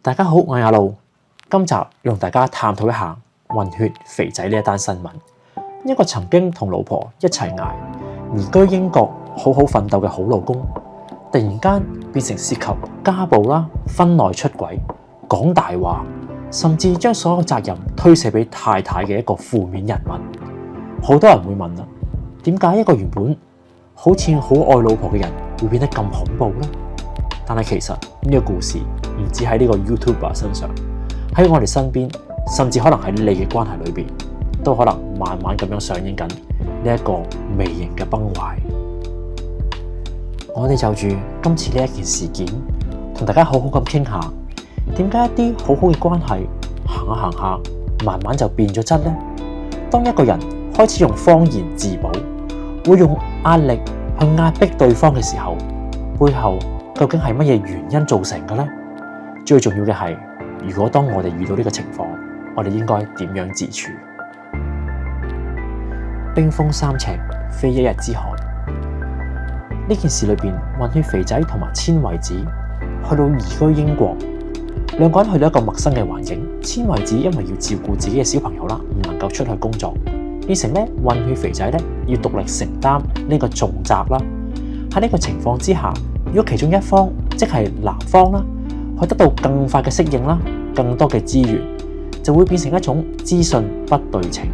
大家好，我係阿路。今集要同大家探討一下混血肥仔呢一單新聞。一個曾經同老婆一齊捱移居英國好好奮鬥嘅好老公，突然間變成涉及家暴啦、婚內出軌、講大話，甚至將所有責任推卸俾太太嘅一個負面人物。好多人會問啦，點解一個原本好似好愛老婆嘅人會變得咁恐怖呢？但係其實呢個故事唔止喺呢個 YouTuber 身上，喺我哋身邊，甚至可能喺你嘅關係裏邊，都可能慢慢咁樣上映緊呢一個微型嘅崩壞。我哋就住今次呢一件事件，同大家好好咁傾下，點解一啲好好嘅關係行下行下，慢慢就變咗質呢？當一個人開始用謊言自保，會用壓力去壓迫對方嘅時候，背後究竟係乜嘢原因造成嘅呢？最重要嘅係，如果當我哋遇到呢個情況，我哋應該點樣自處？冰封三尺，非一日之寒。呢件事裏邊，混血肥仔同埋千惠子去到移居英國，兩個人去到一個陌生嘅環境。千惠子因為要照顧自己嘅小朋友啦，唔能夠出去工作，變成咧混血肥仔咧要獨立承擔呢個重責啦。喺呢個情況之下，如果其中一方即係男方啦，去得到更快嘅適應啦，更多嘅資源，就會變成一種資訊不對稱，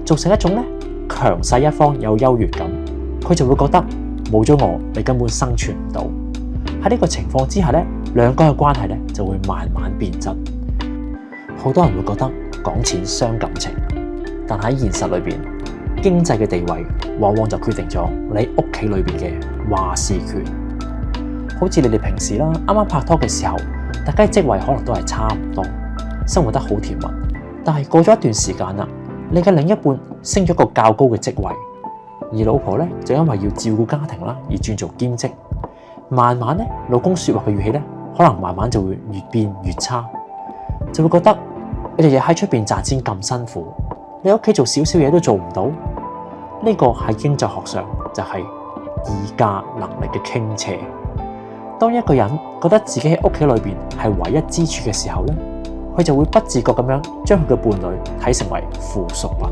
造成一種咧強勢一方有優越感，佢就會覺得冇咗我，你根本生存唔到。喺呢個情況之下咧，兩個嘅關係咧就會慢慢變質。好多人會覺得講錢傷感情，但喺現實裏邊，經濟嘅地位往往就決定咗你屋企裏邊嘅話事權。好似你哋平時啦，啱啱拍拖嘅時候，大家嘅職位可能都係差唔多，生活得好甜蜜。但係過咗一段時間啦，你嘅另一半升咗一個較高嘅職位，而老婆咧就因為要照顧家庭啦而轉做兼職。慢慢咧，老公說話嘅語氣咧，可能慢慢就會越變越差，就會覺得你日日喺出邊賺錢咁辛苦，你屋企做少少嘢都做唔到。呢個喺經濟學上就係議價能力嘅傾斜。當一個人覺得自己喺屋企裏邊係唯一支柱嘅時候咧，佢就會不自覺咁樣將佢嘅伴侶睇成為附屬品。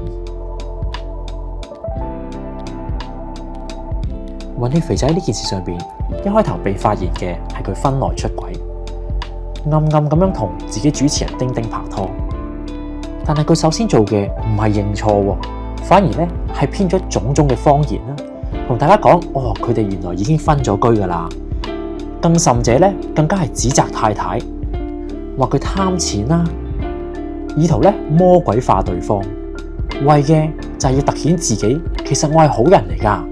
混血肥仔呢件事上邊，一開頭被發現嘅係佢婚內出軌，暗暗咁樣同自己主持人丁丁拍拖。但係佢首先做嘅唔係認錯，反而咧係編咗種種嘅謊言啦，同大家講佢哋原來已經分咗居噶啦。更甚者咧，更加係指責太太，話佢貪錢啦，意圖咧魔鬼化對方，為嘅就係要凸顯自己，其實我係好人嚟噶，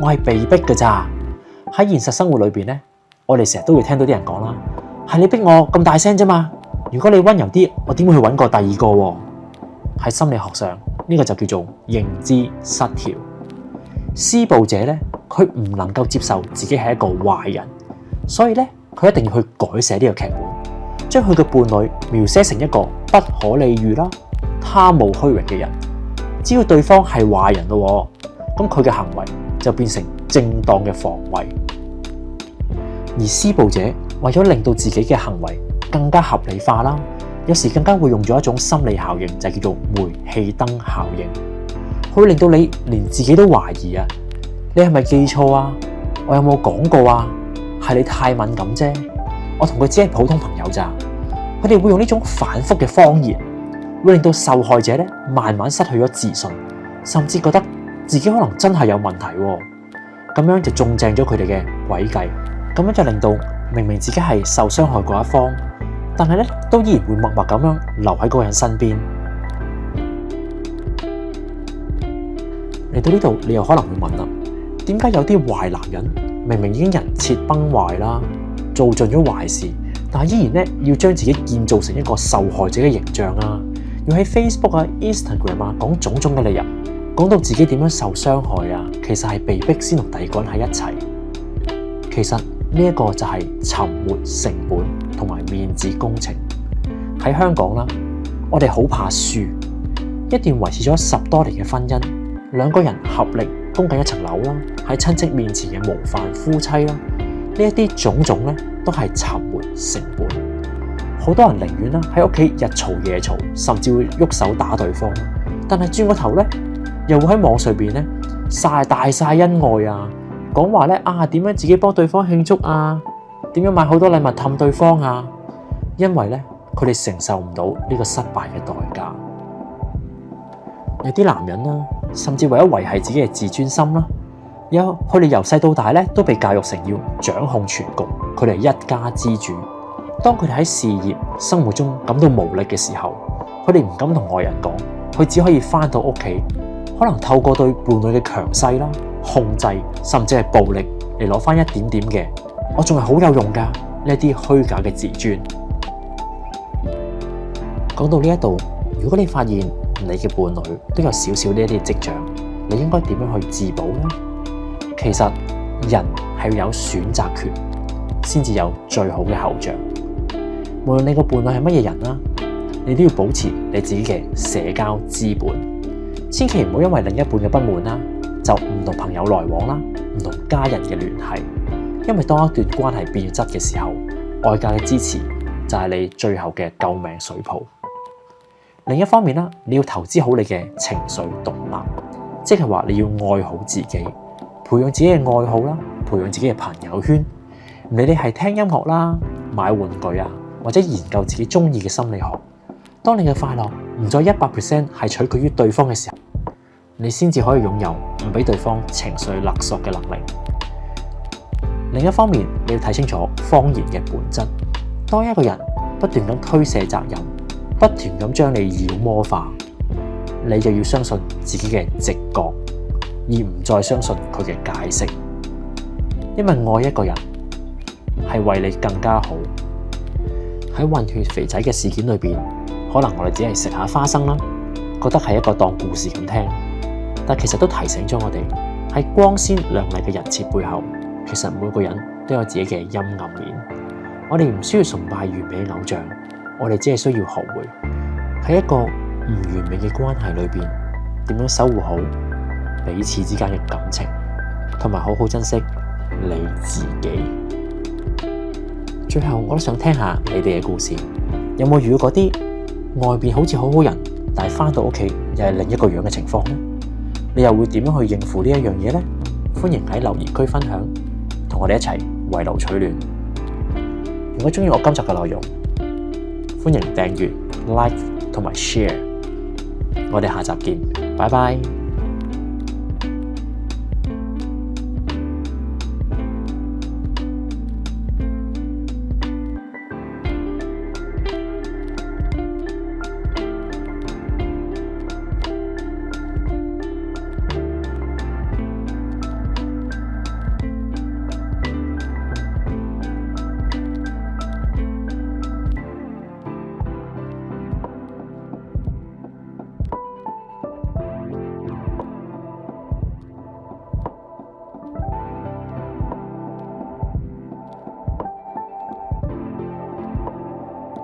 我係被逼噶咋。喺現實生活裏邊咧，我哋成日都會聽到啲人講啦，係你逼我咁大聲啫嘛，如果你溫柔啲，我點會去搵個第二個？喺心理學上，呢個就叫做認知失調。施暴者咧，佢唔能夠接受自己係一個壞人。所以咧，佢一定要去改寫呢個劇本，將佢嘅伴侶描寫成一個不可理喻啦、貪慕虛榮嘅人。只要對方係壞人咯，咁佢嘅行為就變成正當嘅防衛。而施暴者為咗令到自己嘅行為更加合理化啦，有時更加會用咗一種心理效應，就叫做煤氣燈效應，會令到你連自己都懷疑啊，你係咪記錯啊？我有冇講過啊？係你太敏感啫，我同佢只係普通朋友咋。佢哋會用呢種反覆嘅謊言，會令到受害者咧慢慢失去咗自信，甚至覺得自己可能真係有問題。咁樣就中正咗佢哋嘅詭計，咁樣就令到明明自己係受傷害嗰一方，但係咧都依然會默默咁樣留喺嗰個人身邊。嚟到呢度，你又可能會問啦，點解有啲壞男人明明已經人設崩壞啦，做盡咗壞事，但係依然咧要將自己建造成一個受害者嘅形象啊，要喺 Facebook 啊、Instagram 啊講種種嘅理由，講到自己點樣受傷害啊，其實係被逼先同第二個人喺一齊。其實呢一個就係沉沒成本同埋面子工程。喺香港啦，我哋好怕輸，一段維持咗10多年嘅婚姻，兩個人合力供緊一層樓啦，喺親戚面前嘅模範夫妻啦，呢一啲種種咧都係沉沒成本。好多人寧願啦喺屋企日嘈夜嘈，甚至會喐手打對方。但係轉個頭咧，又會喺網上邊咧大晒恩愛啊，講話咧點樣自己幫對方慶祝啊，點樣買好多禮物氹對方啊，因為咧佢哋承受唔到呢個失敗嘅代價。有啲男人啦，甚至為咗維繫自己嘅自尊心啦，佢哋由細到大咧都被教育成要掌控全局，佢哋係一家之主。當佢哋喺事業、生活中感到無力嘅時候，佢哋唔敢同外人講，佢只可以返到屋企，可能透過對伴侶嘅強勢啦、控制，甚至係暴力嚟攞返一點點嘅我仲係好有用㗎呢啲虛假嘅自尊。講到呢一度，如果你發現你嘅伴侶都有少少呢一啲跡象，你應該點樣去自保呢？其實人係要有選擇權，先至有最好嘅後著。無論你個伴侶係乜嘢人啦，你都要保持你自己嘅社交資本，千祈唔好因為另一半嘅不滿啦，就唔同朋友來往啦，唔同家人嘅聯繫。因為當一段關係變質嘅時候，外界嘅支持就係你最後嘅救命水泡。另一方面啦，你要投資好你嘅情緒獨立，即係話你要愛好自己，培養自己嘅愛好啦，培養自己嘅朋友圈。唔理你係聽音樂啦、買玩具啊，或者研究自己中意嘅心理學。當你嘅快樂唔再100%係取決於對方嘅時候，你先至可以擁有唔俾對方情緒勒索嘅能力。另一方面，你要睇清楚謊言嘅本質。當一個人不斷咁推卸責任，不斷咁將你妖魔化，你就要相信自己嘅直覺，而唔再相信佢嘅解釋。因為愛一個人係為你更加好。喺混血肥仔嘅事件裏邊，可能我哋只係食下花生啦，覺得係一個當故事咁聽，但其實都提醒咗我哋喺光鮮亮麗嘅人設背後，其實每個人都有自己嘅陰暗面。我哋唔需要崇拜完美偶像，我哋只係需要學會喺一個唔完美嘅關係裏邊，點樣守護好彼此之間嘅感情，同埋好好珍惜你自己。最後，我都想聽下你哋嘅故事，有冇遇過嗰啲外邊好似好好人，但係返到屋企又係另一個樣嘅情況呢？你又會點樣去應付呢一樣嘢呢？歡迎喺留言區分享，同我哋一齊圍爐取暖。如果鍾意我今集嘅內容，歡迎訂閱、like 同埋 share。我哋下集見，拜拜。